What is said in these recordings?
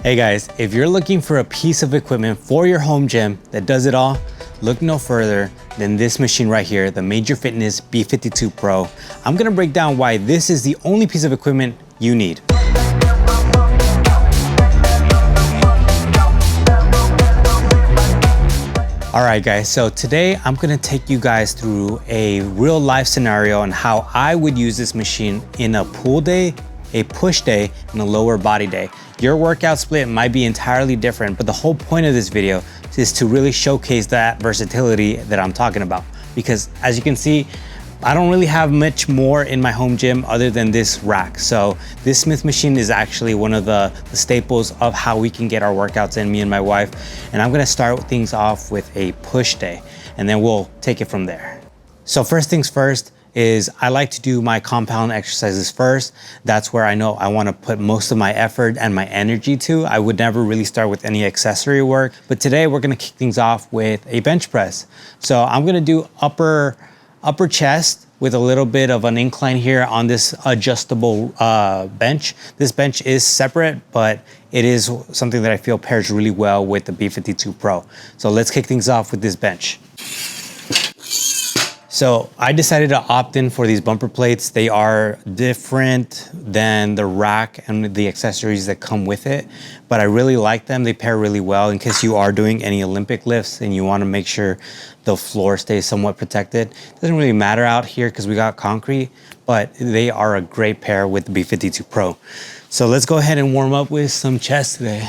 Hey guys, if you're looking for a piece of equipment for your home gym that does it all, look no further than this machine right here, the Major Fitness B52 Pro. I'm gonna break down why this is the only piece of equipment you need. All right guys, so today I'm gonna take you guys through a real life scenario on how I would use this machine in a pull day, a push day, and a lower body day. Your workout split might be entirely different, but the whole point of this video is to really showcase that versatility that I'm talking about. Because as you can see, I don't really have much more in my home gym other than this rack. So this Smith machine is actually one of the staples of how we can get our workouts in, me and my wife. And I'm gonna start things off with a push day, and then we'll take it from there. So first things first is I like to do my compound exercises first. That's where I know I wanna put most of my effort and my energy to. I would never really start with any accessory work, but today we're gonna kick things off with a bench press. So I'm gonna do upper chest with a little bit of an incline here on this adjustable bench. This bench is separate, but it is something that I feel pairs really well with the B52 Pro. So let's kick things off with this bench. So I decided to opt in for these bumper plates. They are different than the rack and the accessories that come with it, but I really like them. They pair really well in case you are doing any Olympic lifts and you want to make sure the floor stays somewhat protected. It doesn't really matter out here because we got concrete, but they are a great pair with the B52 Pro. So let's go ahead and warm up with some chest today.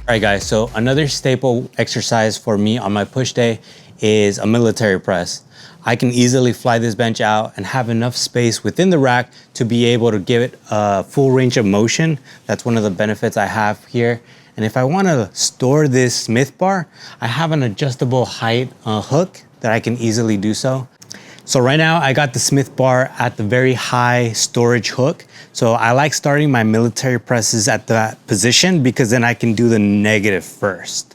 All right guys, so another staple exercise for me on my push day is a military press. I can easily fly this bench out and have enough space within the rack to be able to give it a full range of motion. That's one of the benefits I have here. And if I want to store this Smith bar, I have an adjustable height hook that I can easily do so. So right now I got the Smith bar at the very high storage hook. So I like starting my military presses at that position because then I can do the negative first.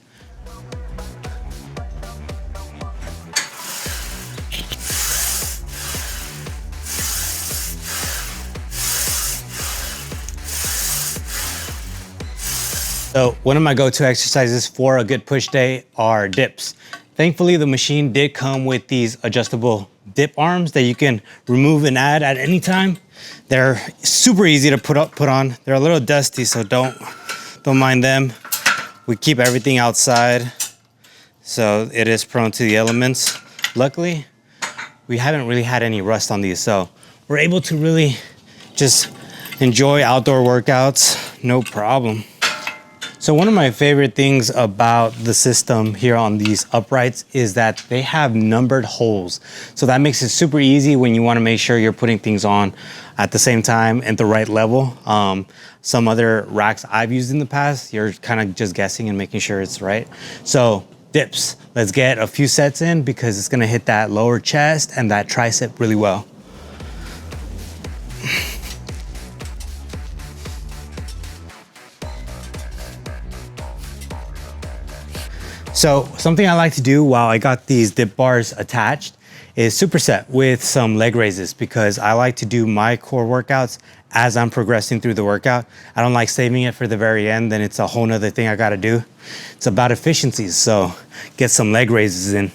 So one of my go-to exercises for a good push day are dips. Thankfully, the machine did come with these adjustable dip arms that you can remove and add at any time. They're super easy to put on. They're a little dusty, so don't mind them. We keep everything outside, so it is prone to the elements. Luckily, we haven't really had any rust on these, so we're able to really just enjoy outdoor workouts, no problem. So one of my favorite things about the system here on these uprights is that they have numbered holes. So that makes it super easy when you want to make sure you're putting things on at the same time at the right level. Some other racks I've used in the past, you're kind of just guessing and making sure it's right. So dips, let's get a few sets in because it's going to hit that lower chest and that tricep really well. So something I like to do while I got these dip bars attached is superset with some leg raises because I like to do my core workouts as I'm progressing through the workout. I don't like saving it for the very end, then it's a whole nother thing I gotta do. It's about efficiencies, so get some leg raises in.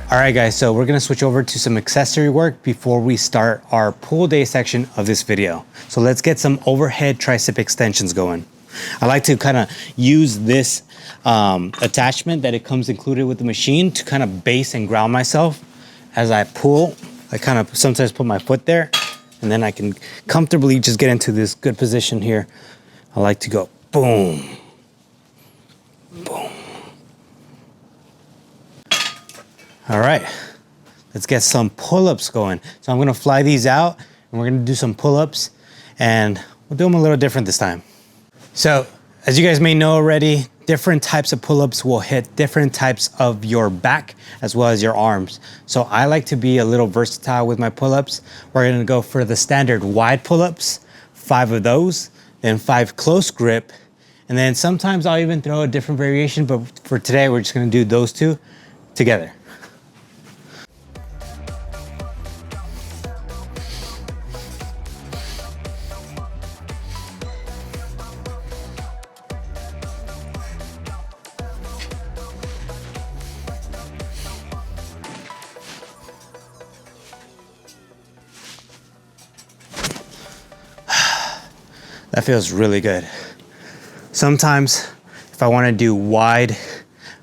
All right guys, so we're gonna switch over to some accessory work before we start our pull day section of this video. So let's get some overhead tricep extensions going. I like to kind of use this attachment that it comes included with the machine to kind of base and ground myself as I pull. I kind of sometimes put my foot there and then I can comfortably just get into this good position here. I like to go boom, boom. All right, let's get some pull-ups going. So I'm gonna fly these out and we're gonna do some pull-ups and we'll do them a little different this time. So as you guys may know already, different types of pull-ups will hit different types of your back as well as your arms. So I like to be a little versatile with my pull-ups. We're gonna go for the standard wide pull-ups, 5 of those, then 5 close grip, And then sometimes I'll even throw a different variation, but for today, we're just gonna do those two together. That feels really good. Sometimes if I wanna do wide,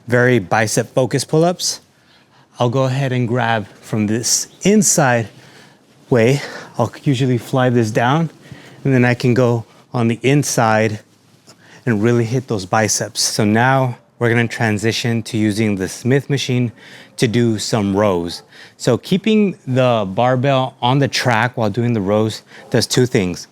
very bicep focused pull-ups, I'll go ahead and grab from this inside way. I'll usually fly this down and then I can go on the inside and really hit those biceps. So now we're gonna transition to using the Smith machine to do some rows. So keeping the barbell on the track while doing the rows does two things.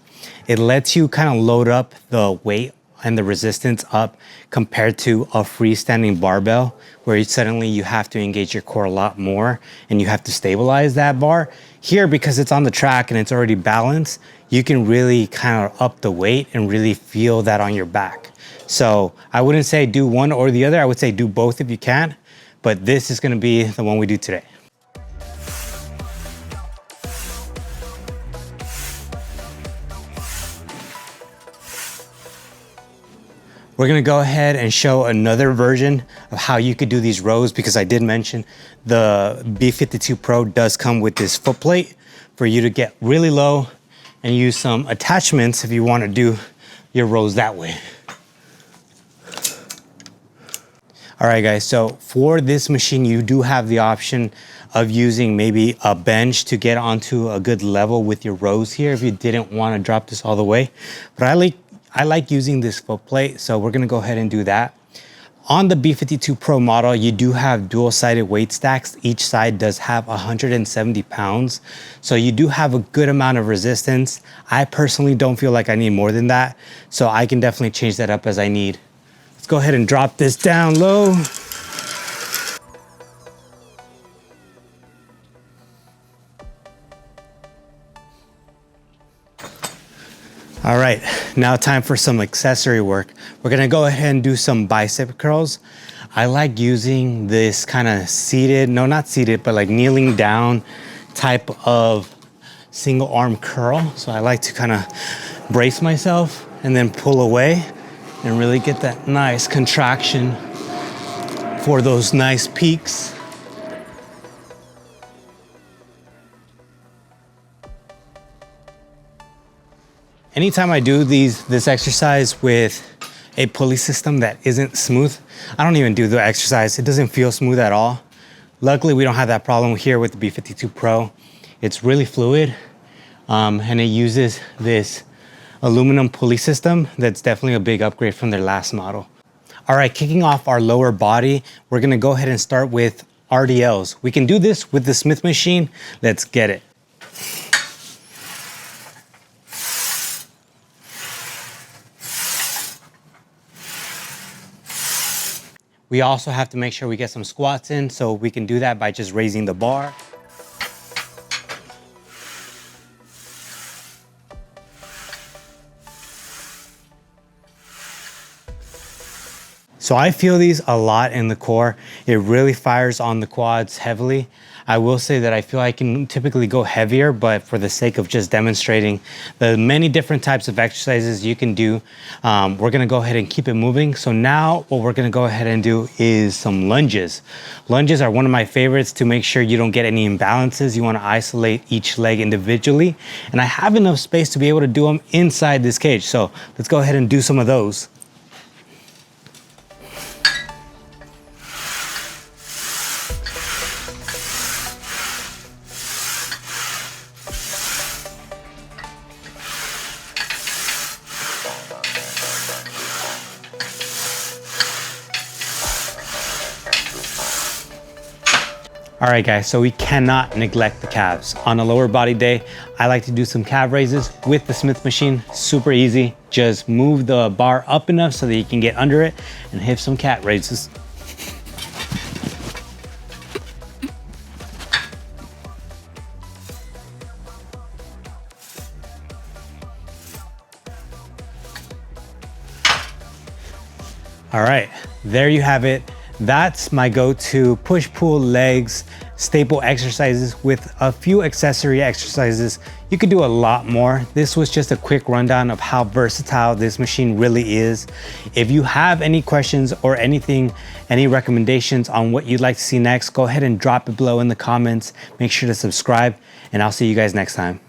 It lets you kind of load up the weight and the resistance up compared to a freestanding barbell where suddenly you have to engage your core a lot more and you have to stabilize that bar. Here, because it's on the track and it's already balanced, you can really kind of up the weight and really feel that on your back. So I wouldn't say do one or the other. I would say do both if you can, but this is gonna be the one we do today. We're gonna go ahead and show another version of how you could do these rows, because I did mention the B52 Pro does come with this foot plate for you to get really low and use some attachments if you wanna do your rows that way. All right guys, so for this machine, you do have the option of using maybe a bench to get onto a good level with your rows here if you didn't wanna drop this all the way. But I like using this foot plate, so we're gonna go ahead and do that. On the B52 Pro model, you do have dual-sided weight stacks. Each side does have 170 pounds, so you do have a good amount of resistance. I personally don't feel like I need more than that, so I can definitely change that up as I need. Let's go ahead and drop this down low. All right, now time for some accessory work. We're gonna go ahead and do some bicep curls. I like using this kind of seated, no, not seated, but like kneeling down type of single arm curl. So I like to kind of brace myself and then pull away and really get that nice contraction for those nice peaks. Anytime I do this exercise with a pulley system that isn't smooth, I don't even do the exercise. It doesn't feel smooth at all. Luckily, we don't have that problem here with the B52 Pro. It's really fluid, and it uses this aluminum pulley system that's definitely a big upgrade from their last model. All right, kicking off our lower body, we're gonna go ahead and start with RDLs. We can do this with the Smith machine. Let's get it. We also have to make sure we get some squats in, so we can do that by just raising the bar. So I feel these a lot in the core. It really fires on the quads heavily. I will say that I feel I can typically go heavier, but for the sake of just demonstrating the many different types of exercises you can do, we're gonna go ahead and keep it moving. So now what we're gonna go ahead and do is some lunges. Lunges are one of my favorites to make sure you don't get any imbalances. You wanna isolate each leg individually. And I have enough space to be able to do them inside this cage. So let's go ahead and do some of those. All right guys, so we cannot neglect the calves. On a lower body day, I like to do some calf raises with the Smith machine. Super easy. Just move the bar up enough so that you can get under it and hit some cat raises. All right, there you have it. That's my go-to push-pull legs staple exercises with a few accessory exercises. You could do a lot more. This was just a quick rundown of how versatile this machine really is. If you have any questions or anything, any recommendations on what you'd like to see next, go ahead and drop it below in the comments. Make sure to subscribe, and I'll see you guys next time.